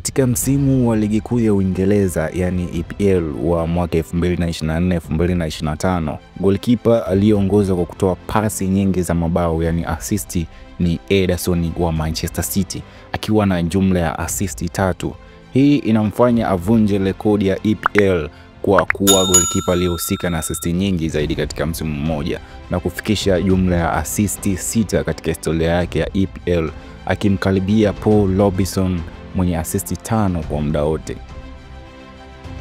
Katika msimu wa ligi kuu ya Uingereza yani EPL wa mwaka 2024-2025, goalkeeper aliyeongoza kwa kutoa pasi nyingi za mabao yani assist ni Ederson wa Manchester City akiwa na jumla ya assist 3. Hii inamfanya avunje rekodi ya EPL kwa kuwa goalkeeper aliyehusika na assist nyingi zaidi katika msimu mmoja na kufikisha jumla ya assist 6 katika historia yake ya EPL, akimkaribia Paul Robinson mwenye assist 5 kwa muda wote.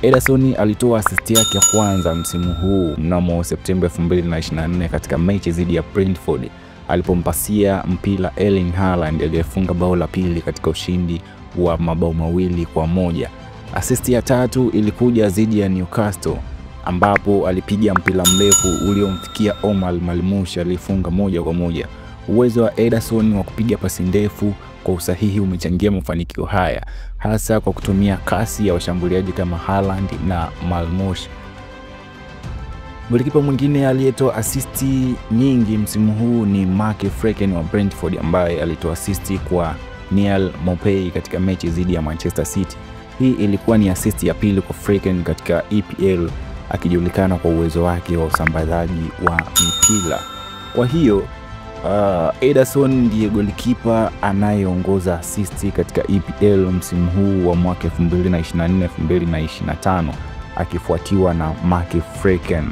Ederson alitoa assist yake ya kwanza msimu huu mnamo Septemba 2024 katika mechi dhidi ya Brentford alipompasia mpira Erling Haaland aliyefunga bao la pili katika ushindi wa mabao 2-1. Assist ya tatu ilikuja dhidi ya Newcastle ambapo alipiga mpira mrefu uliomfikia Omar Marmoush aliyefunga 1-1. Uwezo wa Ederson wa kupiga pasi ndefu kwa usahihi umechangia mafanikio haya, hasa kwa kutumia kasi ya washambuliaji kama Haaland na Marmoush. Golikipa mwingine aliyetoa assist nyingi msimu huu ni Mark Freken wa Brentford ambaye alitoa assist kwa Neal Maupay katika mechi dhidi ya Manchester City. Hii ilikuwa ni assist ya pili kwa Freken katika EPL, akijulikana kwa uwezo wake wa usambazaji wa mpira. Kwa hiyo Ederson ndiye golikipa anayeongoza assist katika EPL msimu huu wa mwaka 2024-2025 akifuatiwa na Mark Freken.